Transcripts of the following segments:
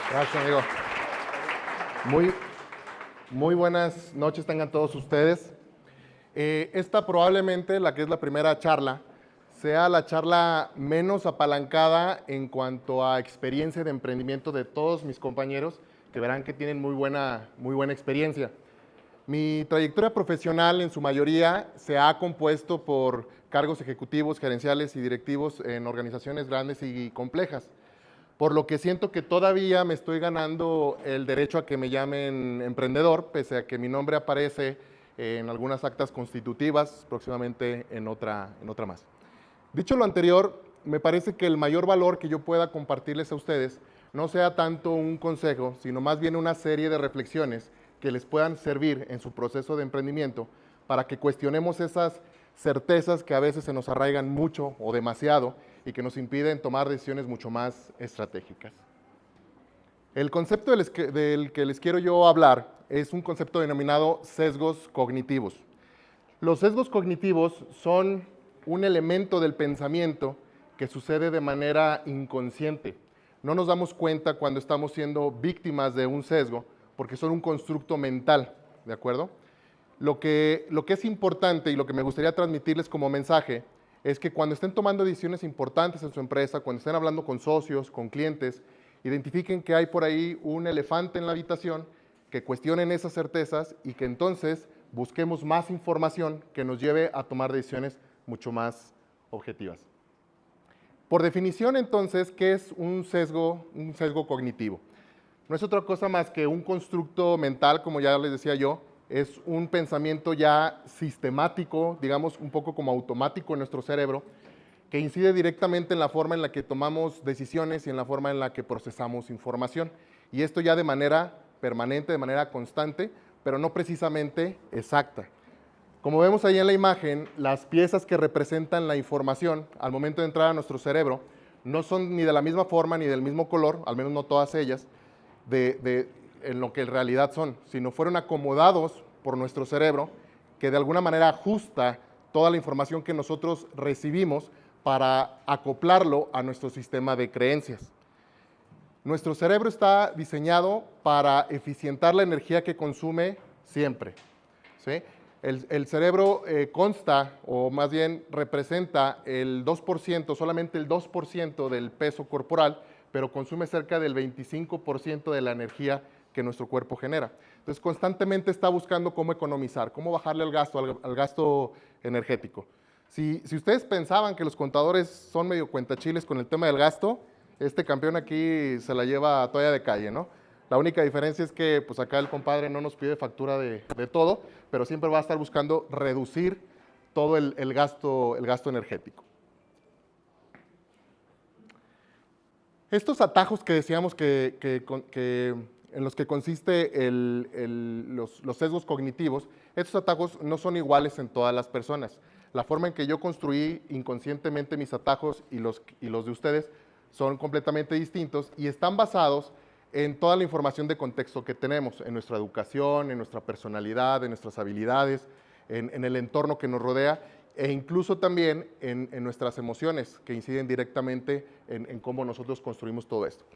Gracias, amigo. Muy, muy buenas noches tengan todos ustedes. Esta probablemente, la que es la primera charla, sea la charla menos apalancada en cuanto a experiencia de emprendimiento de todos mis compañeros, que verán que tienen muy buena experiencia. Mi trayectoria profesional en su mayoría se ha compuesto por cargos ejecutivos, gerenciales y directivos en organizaciones grandes y complejas, por lo que siento que todavía me estoy ganando el derecho a que me llamen emprendedor, pese a que mi nombre aparece en algunas actas constitutivas, próximamente en otra más. Dicho lo anterior, me parece que el mayor valor que yo pueda compartirles a ustedes no sea tanto un consejo, sino más bien una serie de reflexiones que les puedan servir en su proceso de emprendimiento para que cuestionemos esas certezas que a veces se nos arraigan mucho o demasiado y que nos impiden tomar decisiones mucho más estratégicas. El concepto del que les quiero yo hablar es un concepto denominado sesgos cognitivos. Los sesgos cognitivos son un elemento del pensamiento que sucede de manera inconsciente. No nos damos cuenta cuando estamos siendo víctimas de un sesgo porque son un constructo mental, ¿de acuerdo? Lo que es importante y lo que me gustaría transmitirles como mensaje es que cuando estén tomando decisiones importantes en su empresa, cuando estén hablando con socios, con clientes, identifiquen que hay por ahí un elefante en la habitación, que cuestionen esas certezas y que entonces busquemos más información que nos lleve a tomar decisiones mucho más objetivas. Por definición, entonces, ¿qué es un sesgo cognitivo? No es otra cosa más que un constructo mental, como ya les decía yo, es un pensamiento ya sistemático, digamos un poco como automático en nuestro cerebro, que incide directamente en la forma en la que tomamos decisiones y en la forma en la que procesamos información. Y esto ya de manera permanente, de manera constante, pero no precisamente exacta. Como vemos ahí en la imagen, las piezas que representan la información al momento de entrar a nuestro cerebro no son ni de la misma forma ni del mismo color, al menos no todas ellas, en lo que en realidad son, sino fueron acomodados por nuestro cerebro, que de alguna manera ajusta toda la información que nosotros recibimos para acoplarlo a nuestro sistema de creencias. Nuestro cerebro está diseñado para eficientar la energía que consume siempre, ¿sí? El cerebro consta, o más bien representa el 2%, solamente el 2% del peso corporal, pero consume cerca del 25% de la energía que nuestro cuerpo genera. Entonces, constantemente está buscando cómo economizar, cómo bajarle al gasto energético. Si ustedes pensaban que los contadores son medio cuentachiles con el tema del gasto, este campeón aquí se la lleva todavía de calle, ¿no? La única diferencia es que pues acá el compadre no nos pide factura de todo, pero siempre va a estar buscando reducir todo el gasto energético. Estos atajos que decíamos en los que consiste los sesgos cognitivos, estos atajos no son iguales en todas las personas. La forma en que yo construí inconscientemente mis atajos y los de ustedes son completamente distintos y están basados en toda la información de contexto que tenemos, en nuestra educación, en nuestra personalidad, en nuestras habilidades, en el entorno que nos rodea e incluso también en nuestras emociones que inciden directamente en cómo nosotros construimos todo esto.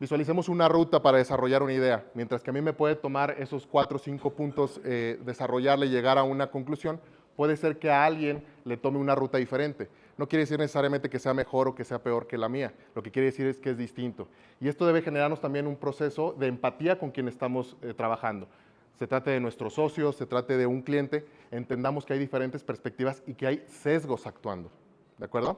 Visualicemos una ruta para desarrollar una idea, mientras que a mí me puede tomar esos 4 o 5 puntos desarrollarle y llegar a una conclusión, puede ser que a alguien le tome una ruta diferente. No quiere decir necesariamente que sea mejor o que sea peor que la mía, lo que quiere decir es que es distinto. Y esto debe generarnos también un proceso de empatía con quien estamos trabajando. Se trate de nuestros socios, se trate de un cliente, entendamos que hay diferentes perspectivas y que hay sesgos actuando, ¿de acuerdo?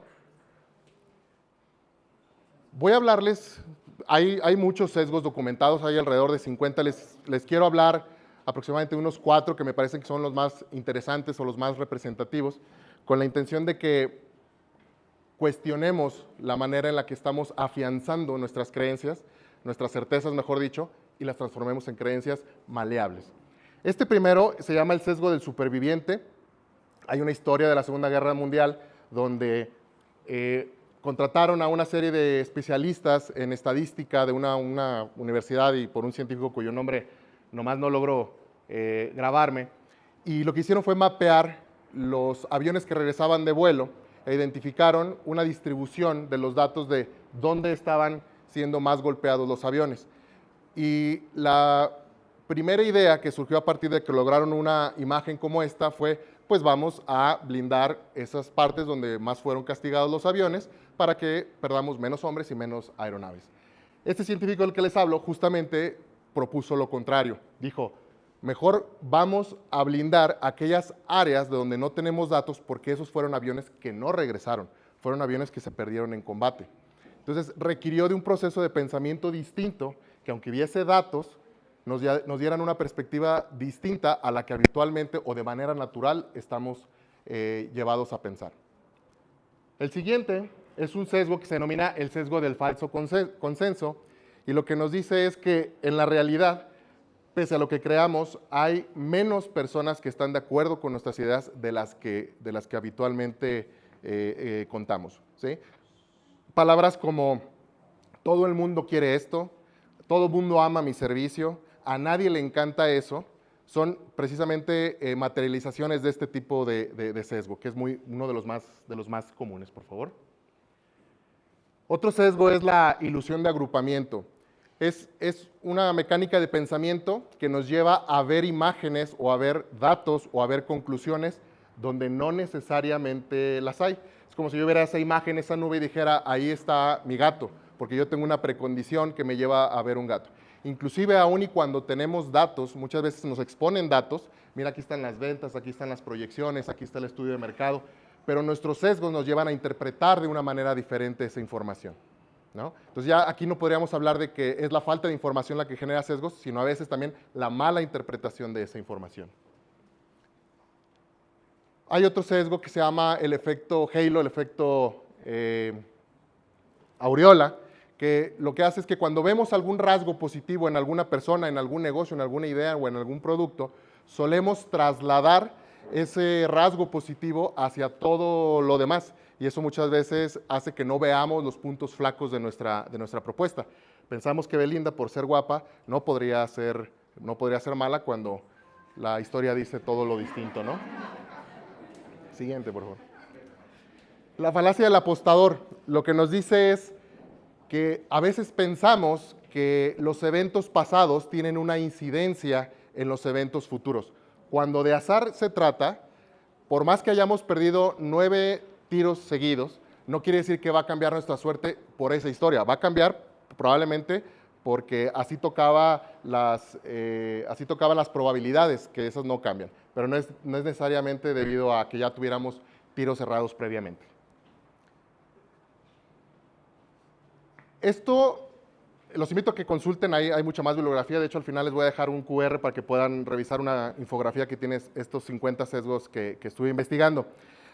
Voy a hablarles, hay muchos sesgos documentados, hay alrededor de 50, les quiero hablar aproximadamente unos 4 que me parecen que son los más interesantes o los más representativos, con la intención de que cuestionemos la manera en la que estamos afianzando nuestras creencias, nuestras certezas, mejor dicho, y las transformemos en creencias maleables. Este primero se llama el sesgo del superviviente. Hay una historia de la Segunda Guerra Mundial donde contrataron a una serie de especialistas en estadística de una universidad y por un científico cuyo nombre nomás no logro grabarme, y lo que hicieron fue mapear los aviones que regresaban de vuelo e identificaron una distribución de los datos de dónde estaban siendo más golpeados los aviones. Y la primera idea que surgió a partir de que lograron una imagen como esta fue, pues vamos a blindar esas partes donde más fueron castigados los aviones para que perdamos menos hombres y menos aeronaves. Este científico del que les hablo justamente propuso lo contrario. Dijo, mejor vamos a blindar aquellas áreas de donde no tenemos datos porque esos fueron aviones que no regresaron, fueron aviones que se perdieron en combate. Entonces requirió de un proceso de pensamiento distinto que aunque hubiese datos, nos dieran una perspectiva distinta a la que habitualmente o de manera natural estamos llevados a pensar. El siguiente es un sesgo que se denomina el sesgo del falso consenso, y lo que nos dice es que en la realidad, pese a lo que creamos, hay menos personas que están de acuerdo con nuestras ideas de las que habitualmente contamos, ¿sí? Palabras como todo el mundo quiere esto, todo el mundo ama mi servicio, a nadie le encanta eso, son precisamente materializaciones de este tipo de sesgo, que es uno de los más comunes, por favor. Otro sesgo es la ilusión de agrupamiento. Es una mecánica de pensamiento que nos lleva a ver imágenes o a ver datos o a ver conclusiones donde no necesariamente las hay. Es como si yo viera esa imagen, esa nube y dijera, ahí está mi gato, porque yo tengo una precondición que me lleva a ver un gato. Inclusive aún y cuando tenemos datos, muchas veces nos exponen datos, mira aquí están las ventas, aquí están las proyecciones, aquí está el estudio de mercado, pero nuestros sesgos nos llevan a interpretar de una manera diferente esa información, ¿no? Entonces ya aquí no podríamos hablar de que es la falta de información la que genera sesgos, sino a veces también la mala interpretación de esa información. Hay otro sesgo que se llama el efecto halo, el efecto aureola, que lo que hace es que cuando vemos algún rasgo positivo en alguna persona, en algún negocio, en alguna idea o en algún producto, solemos trasladar ese rasgo positivo hacia todo lo demás, y eso muchas veces hace que no veamos los puntos flacos de nuestra propuesta. Pensamos que Belinda, por ser guapa, no podría ser mala cuando la historia dice todo lo distinto, ¿no? Siguiente, por favor. La falacia del apostador, lo que nos dice es que a veces pensamos que los eventos pasados tienen una incidencia en los eventos futuros. Cuando de azar se trata, por más que hayamos perdido 9 tiros seguidos, no quiere decir que va a cambiar nuestra suerte por esa historia. Va a cambiar probablemente porque así tocaban las probabilidades, que esas no cambian. Pero no es necesariamente debido a que ya tuviéramos tiros cerrados previamente. Esto, los invito a que consulten, hay mucha más bibliografía. De hecho, al final les voy a dejar un QR para que puedan revisar una infografía que tiene estos 50 sesgos que estuve investigando.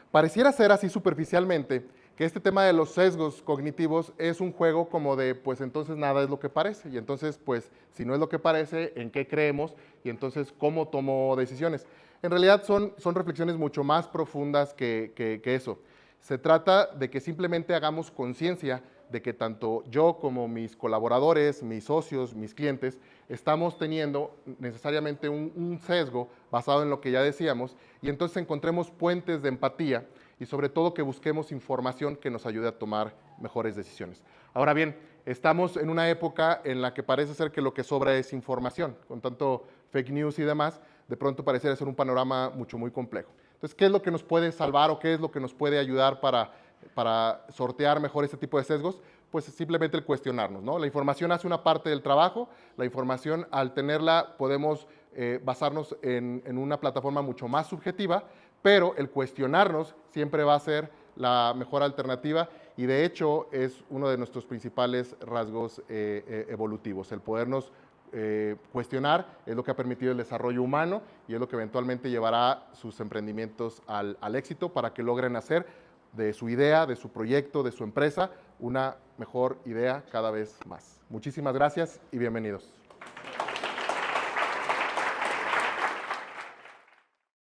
Pareciera ser así superficialmente que este tema de los sesgos cognitivos es un juego como de, pues entonces nada es lo que parece, y entonces, pues, si no es lo que parece, ¿en qué creemos? Y entonces, ¿cómo tomo decisiones? En realidad son reflexiones mucho más profundas que eso. Se trata de que simplemente hagamos conciencia de que tanto yo como mis colaboradores, mis socios, mis clientes, estamos teniendo necesariamente un sesgo basado en lo que ya decíamos, y entonces encontremos puentes de empatía y sobre todo que busquemos información que nos ayude a tomar mejores decisiones. Ahora bien, estamos en una época en la que parece ser que lo que sobra es información, con tanto fake news y demás, de pronto pareciera ser un panorama muy complejo. Entonces, ¿qué es lo que nos puede salvar o qué es lo que nos puede ayudar para sortear mejor este tipo de sesgos? Pues simplemente el cuestionarnos, ¿no? La información hace una parte del trabajo, la información al tenerla podemos basarnos en una plataforma mucho más subjetiva, pero el cuestionarnos siempre va a ser la mejor alternativa y de hecho es uno de nuestros principales rasgos evolutivos, el podernos cuestionar es lo que ha permitido el desarrollo humano y es lo que eventualmente llevará sus emprendimientos al éxito para que logren hacer de su idea, de su proyecto, de su empresa, una mejor idea cada vez más. Muchísimas gracias y bienvenidos.